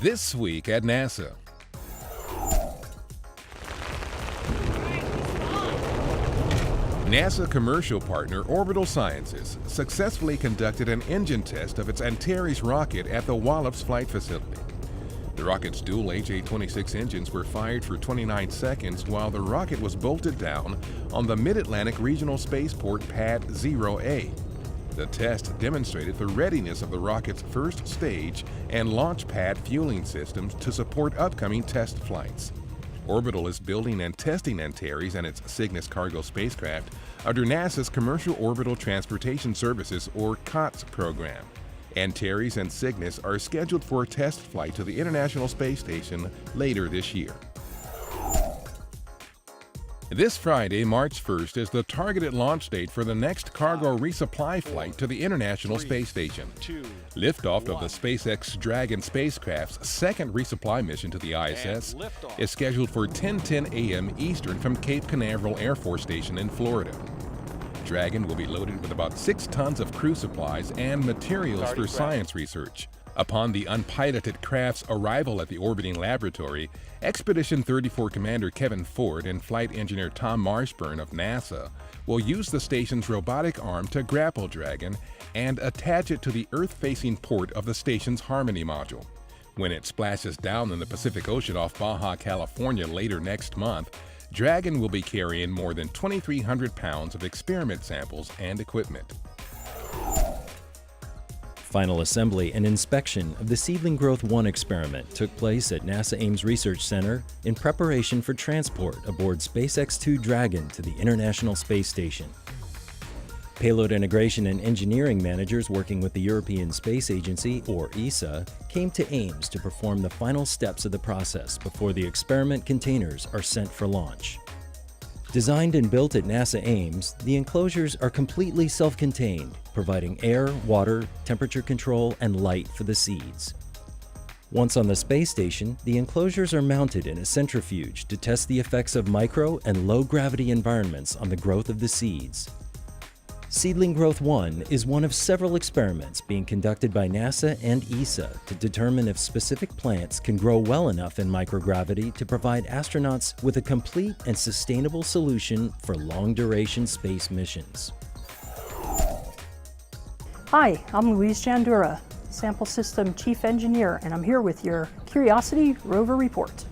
This week at NASA. NASA commercial partner Orbital Sciences successfully conducted an engine test of its Antares rocket at the Wallops Flight Facility. The rocket's dual HA-26 engines were fired for 29 seconds while the rocket was bolted down on the Mid-Atlantic Regional Spaceport Pad 0A. The test demonstrated the readiness of the rocket's first stage and launch pad fueling systems to support upcoming test flights. Orbital is building and testing Antares and its Cygnus cargo spacecraft under NASA's Commercial Orbital Transportation Services, or COTS program. Antares and Cygnus are scheduled for a test flight to the International Space Station later this year. This Friday, March 1st, is the targeted launch date for the next cargo resupply flight to the International Space Station. Liftoff of the SpaceX Dragon spacecraft's second resupply mission to the ISS is scheduled for 10:10 a.m. Eastern from Cape Canaveral Air Force Station in Florida. Dragon will be loaded with about 6 tons of crew supplies and materials for science research. Upon the unpiloted craft's arrival at the orbiting laboratory, Expedition 34 Commander Kevin Ford and Flight Engineer Tom Marshburn of NASA will use the station's robotic arm to grapple Dragon and attach it to the Earth-facing port of the station's Harmony module. When it splashes down in the Pacific Ocean off Baja, California later next month, Dragon will be carrying more than 2,300 pounds of experiment samples and equipment. Final assembly and inspection of the Seedling Growth 1 experiment took place at NASA Ames Research Center in preparation for transport aboard SpaceX-2 Dragon to the International Space Station. Payload integration and engineering managers working with the European Space Agency, or ESA, came to Ames to perform the final steps of the process before the experiment containers are sent for launch. Designed and built at NASA Ames, the enclosures are completely self-contained, providing air, water, temperature control, and light for the seeds. Once on the space station, the enclosures are mounted in a centrifuge to test the effects of micro and low-gravity environments on the growth of the seeds. Seedling Growth 1 is one of several experiments being conducted by NASA and ESA to determine if specific plants can grow well enough in microgravity to provide astronauts with a complete and sustainable solution for long-duration space missions. Hi, I'm Louise Jandura, Sample System Chief Engineer, and I'm here with your Curiosity Rover Report.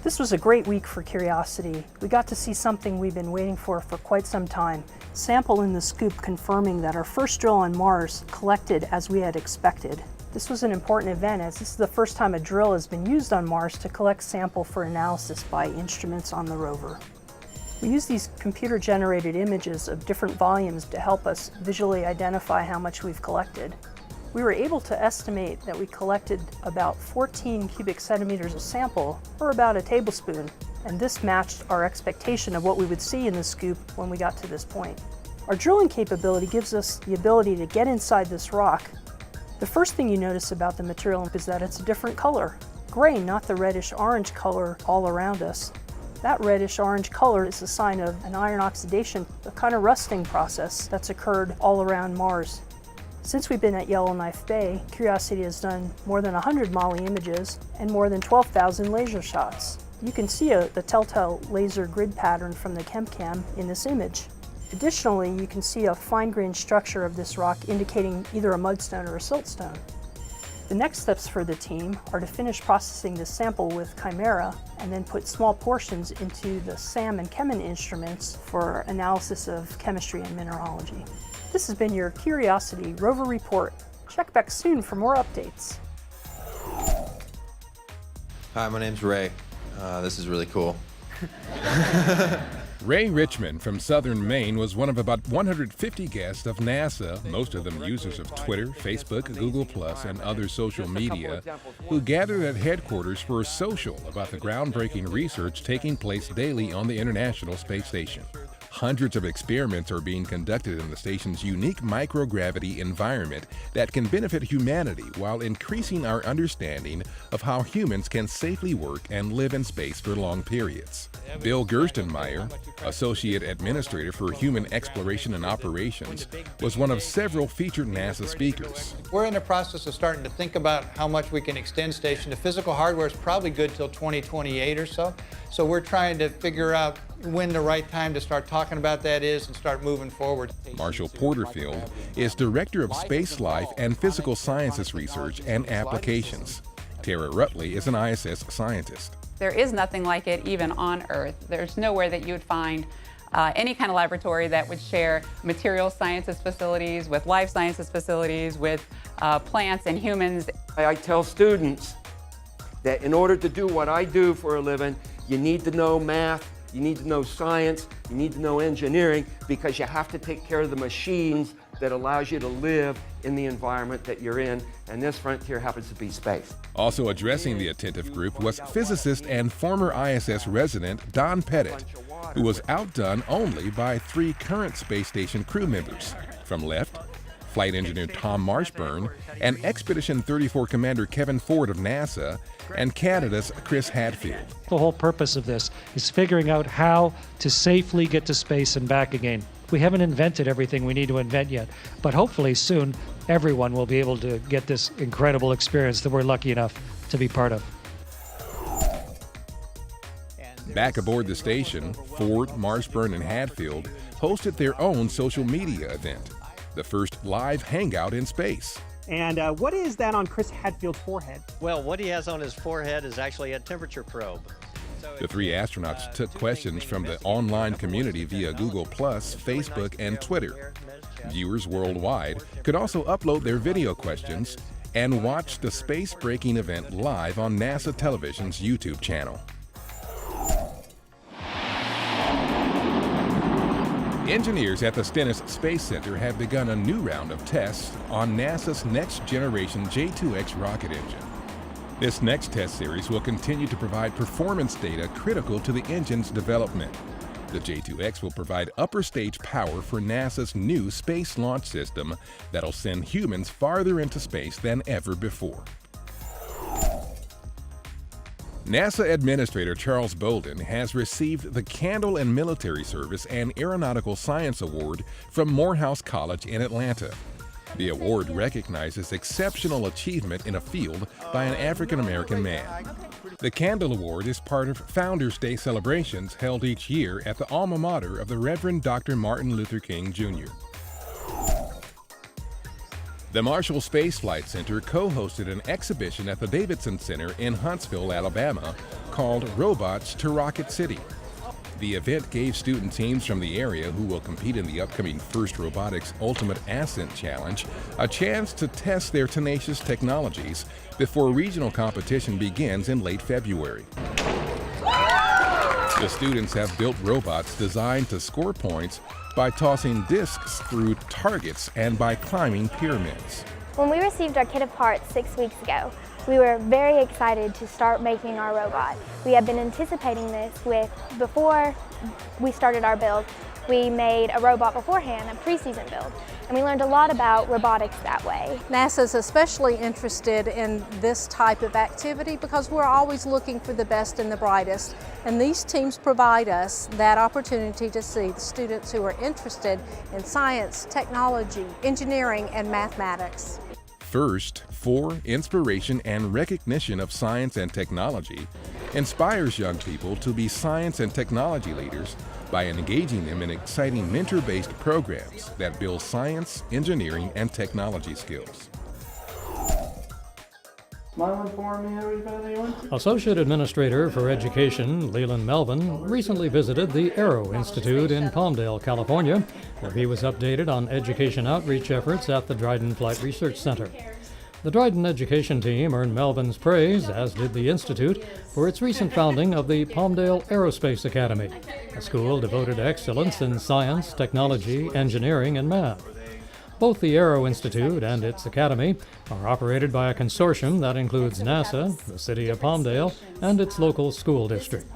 This was a great week for Curiosity. We got to see something we've been waiting for quite some time. Sample in the scoop confirming that our first drill on Mars collected as we had expected. This was an important event as this is the first time a drill has been used on Mars to collect sample for analysis by instruments on the rover. We use these computer-generated images of different volumes to help us visually identify how much we've collected. We were able to estimate that we collected about 14 cubic centimeters of sample, or about a tablespoon, and this matched our expectation of what we would see in the scoop when we got to this point. Our drilling capability gives us the ability to get inside this rock. The first thing you notice about the material is that it's a different color. Gray, not the reddish-orange color all around us. That reddish-orange color is a sign of an iron oxidation, a kind of rusting process that's occurred all around Mars. Since we've been at Yellowknife Bay, Curiosity has done more than 100 MOLI images and more than 12,000 laser shots. You can see the telltale laser grid pattern from the ChemCam in this image. Additionally, you can see a fine-grained structure of this rock indicating either a mudstone or a siltstone. The next steps for the team are to finish processing this sample with Chimera and then put small portions into the SAM and Chemin instruments for analysis of chemistry and mineralogy. This has been your Curiosity Rover Report. Check back soon for more updates. Hi, my name's Ray. This is really cool. Ray Richmond from Southern Maine was one of about 150 guests of NASA, most of them users of Twitter, Facebook, Google+, and other social media, who gathered at headquarters for a social about the groundbreaking research taking place daily on the International Space Station. Hundreds of experiments are being conducted in the station's unique microgravity environment that can benefit humanity while increasing our understanding of how humans can safely work and live in space for long periods. Bill Gerstenmaier, Associate Administrator for Human Exploration and Operations, was one of several featured NASA speakers. We're in the process of starting to think about how much we can extend station. The physical hardware is probably good till 2028 or so. So we're trying to figure out when the right time to start talking about that is and start moving forward. Marshall Porterfield is Director of Space Life and Physical Sciences Research and Applications. Tara Rutley is an ISS scientist. There is nothing like it even on Earth. There's nowhere that you would find any kind of laboratory that would share material sciences facilities with life sciences facilities, with plants and humans. I tell students that in order to do what I do for a living, you need to know math, you need to know science, you need to know engineering, because you have to take care of the machines that allows you to live in the environment that you're in, and this frontier happens to be space. Also addressing the attentive group was physicist and former ISS resident Don Pettit, who was outdone only by 3 current space station crew members. From left, Flight Engineer Tom Marshburn, and Expedition 34 Commander Kevin Ford of NASA, and Canada's Chris Hadfield. The whole purpose of this is figuring out how to safely get to space and back again. We haven't invented everything we need to invent yet, but hopefully soon everyone will be able to get this incredible experience that we're lucky enough to be part of. Back aboard the station, Ford, Marshburn, and Hadfield hosted their own social media event, the first live hangout in space. And what is that on Chris Hadfield's forehead? Well, what he has on his forehead is actually a temperature probe. The 3 astronauts took questions from the online community via Google+, Facebook, and Twitter. Viewers worldwide could also upload their video questions and watch the space-breaking event live on NASA Television's YouTube channel. Engineers at the Stennis Space Center have begun a new round of tests on NASA's next-generation J2X rocket engine. This next test series will continue to provide performance data critical to the engine's development. The J2X will provide upper stage power for NASA's new space launch system that'll send humans farther into space than ever before. NASA Administrator Charles Bolden has received the Candle in Military Service and Aeronautical Science Award from Morehouse College in Atlanta. The award recognizes exceptional achievement in a field by an African-American man. The Candle Award is part of Founders Day celebrations held each year at the alma mater of the Reverend Dr. Martin Luther King, Jr. The Marshall Space Flight Center co-hosted an exhibition at the Davidson Center in Huntsville, Alabama, called Robots to Rocket City. The event gave student teams from the area who will compete in the upcoming FIRST Robotics Ultimate Ascent Challenge a chance to test their tenacious technologies before regional competition begins in late February. The students have built robots designed to score points by tossing discs through targets and by climbing pyramids. When we received our kit of parts 6 weeks ago, we were very excited to start making our robot. We had been anticipating this before we started our build. We made a robot beforehand, a pre-season build, and we learned a lot about robotics that way. NASA's especially interested in this type of activity because we're always looking for the best and the brightest, and these teams provide us that opportunity to see the students who are interested in science, technology, engineering, and mathematics. FIRST, for Inspiration and Recognition of Science and Technology, inspires young people to be science and technology leaders by engaging them in exciting mentor-based programs that build science, engineering, and technology skills. Smiling for me, everybody? Associate Administrator for Education, Leland Melvin, recently visited the Aero Institute in Palmdale, California, where he was updated on education outreach efforts at the Dryden Flight Research Center. The Dryden education team earned Melvin's praise, as did the Institute, for its recent founding of the Palmdale Aerospace Academy, a school devoted to excellence in science, technology, engineering, and math. Both the Aero Institute and its academy are operated by a consortium that includes NASA, the City of Palmdale, and its local school district.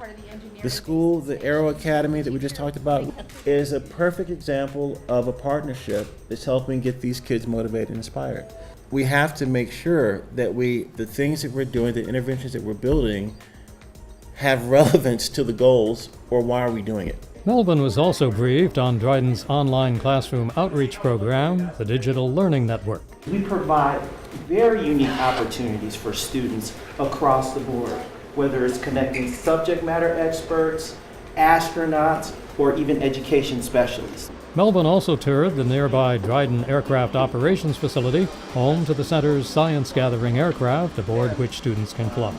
The school, the Aero Academy that we just talked about, is a perfect example of a partnership that's helping get these kids motivated and inspired. We have to make sure that the things that we're doing, the interventions that we're building, have relevance to the goals, or why are we doing it? Melvin was also briefed on Dryden's online classroom outreach program, the Digital Learning Network. We provide very unique opportunities for students across the board, whether it's connecting subject matter experts, astronauts, or even education specialists. Melvin also toured the nearby Dryden Aircraft Operations Facility, home to the center's science-gathering aircraft aboard which students can fly.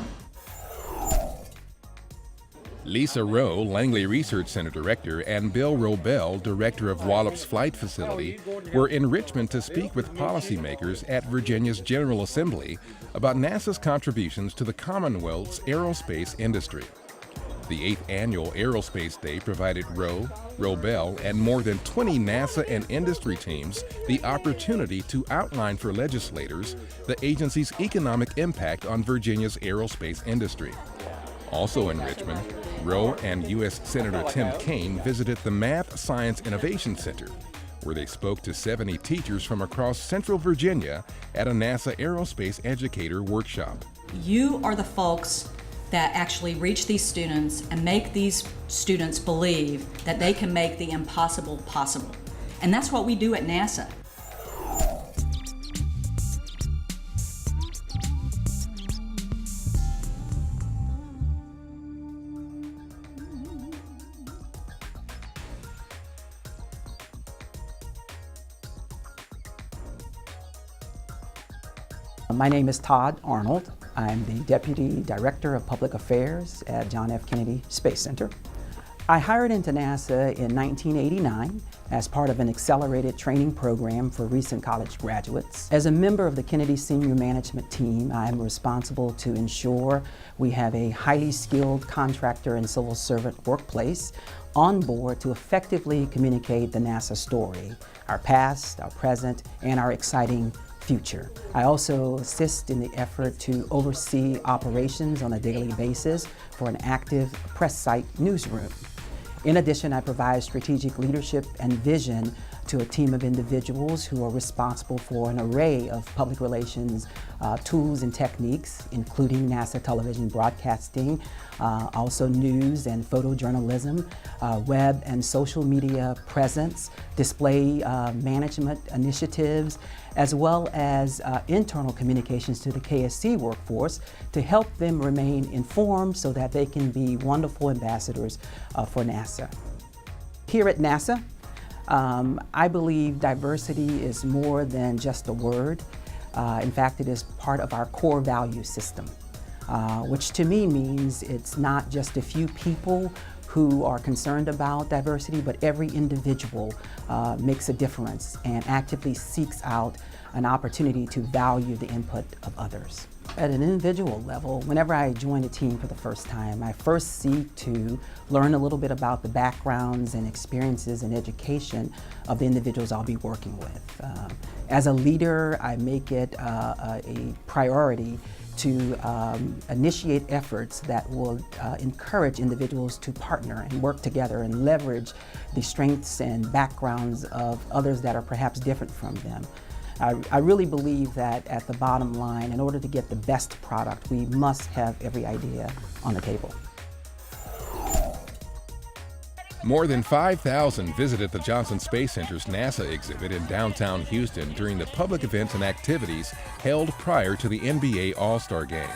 Lisa Rowe, Langley Research Center Director, and Bill Robel, Director of Wallops Flight Facility, were in Richmond to speak with policymakers at Virginia's General Assembly about NASA's contributions to the Commonwealth's aerospace industry. The 8th annual Aerospace Day provided Rowe, Robel, and more than 20 NASA and industry teams the opportunity to outline for legislators the agency's economic impact on Virginia's aerospace industry. Also in Richmond, Rowe and U.S. Senator Tim Kaine visited the Math Science Innovation Center, where they spoke to 70 teachers from across Central Virginia at a NASA Aerospace Educator Workshop. You are the folks that actually reach these students and make these students believe that they can make the impossible possible. And that's what we do at NASA. My name is Todd Arnold. I'm the Deputy Director of Public Affairs at John F. Kennedy Space Center. I hired into NASA in 1989 as part of an accelerated training program for recent college graduates. As a member of the Kennedy Senior Management Team, I am responsible to ensure we have a highly skilled contractor and civil servant workplace on board to effectively communicate the NASA story, our past, our present, and our exciting future. I also assist in the effort to oversee operations on a daily basis for an active press site newsroom. In addition, I provide strategic leadership and vision to a team of individuals who are responsible for an array of public relations tools and techniques, including NASA television broadcasting, also news and photojournalism, web and social media presence, display management initiatives, as well as internal communications to the KSC workforce to help them remain informed so that they can be wonderful ambassadors for NASA. Here at NASA, I believe diversity is more than just a word. In fact, it is part of our core value system, which to me means it's not just a few people who are concerned about diversity, but every individual makes a difference and actively seeks out an opportunity to value the input of others. At an individual level, whenever I join a team for the first time, I first seek to learn a little bit about the backgrounds and experiences and education of the individuals I'll be working with. As a leader, I make it a priority to initiate efforts that will encourage individuals to partner and work together and leverage the strengths and backgrounds of others that are perhaps different from them. I really believe that at the bottom line, in order to get the best product, we must have every idea on the table. More than 5,000 visited the Johnson Space Center's NASA exhibit in downtown Houston during the public events and activities held prior to the NBA All-Star Game.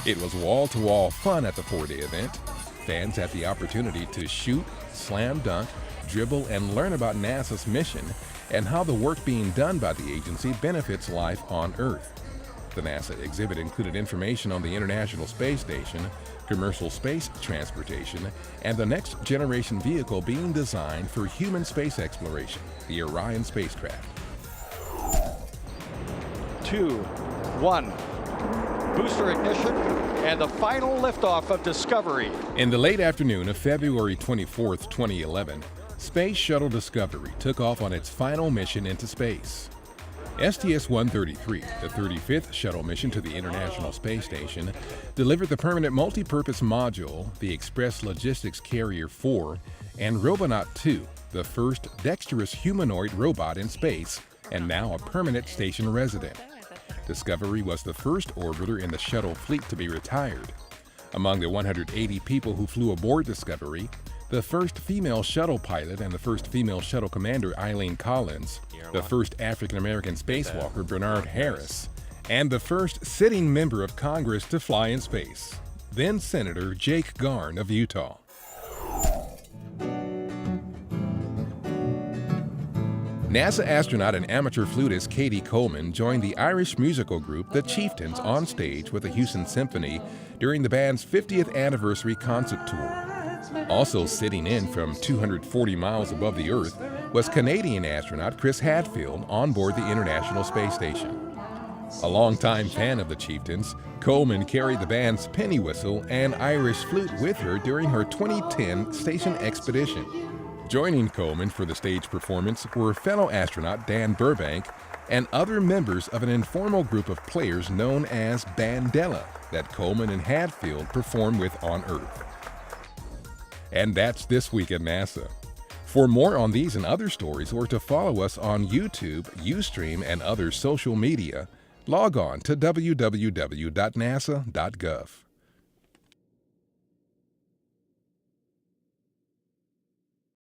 It was wall-to-wall fun at the 4-day event. Fans had the opportunity to shoot, slam dunk, dribble, and learn about NASA's mission and how the work being done by the agency benefits life on Earth. The NASA exhibit included information on the International Space Station, commercial space transportation, and the next generation vehicle being designed for human space exploration, the Orion spacecraft. 2, 1. Booster ignition and the final liftoff of Discovery. In the late afternoon of February 24, 2011, Space Shuttle Discovery took off on its final mission into space. STS-133, the 35th shuttle mission to the International Space Station, delivered the permanent multi-purpose module, the Express Logistics Carrier 4, and Robonaut 2, the first dexterous humanoid robot in space, and now a permanent station resident. Discovery was the first orbiter in the shuttle fleet to be retired. Among the 180 people who flew aboard Discovery, the first female shuttle pilot and the first female shuttle commander, Eileen Collins, the first African-American spacewalker, Bernard Harris, and the first sitting member of Congress to fly in space, then Senator Jake Garn of Utah. NASA astronaut and amateur flutist Katie Coleman joined the Irish musical group The Chieftains on stage with the Houston Symphony during the band's 50th anniversary concert tour. Also sitting in from 240 miles above the Earth was Canadian astronaut Chris Hadfield on board the International Space Station. A longtime fan of the Chieftains, Coleman carried the band's penny whistle and Irish flute with her during her 2010 station expedition. Joining Coleman for the stage performance were fellow astronaut Dan Burbank and other members of an informal group of players known as Bandella that Coleman and Hadfield performed with on Earth. And that's This Week at NASA. For more on these and other stories, or to follow us on YouTube, Ustream, and other social media, log on to www.nasa.gov.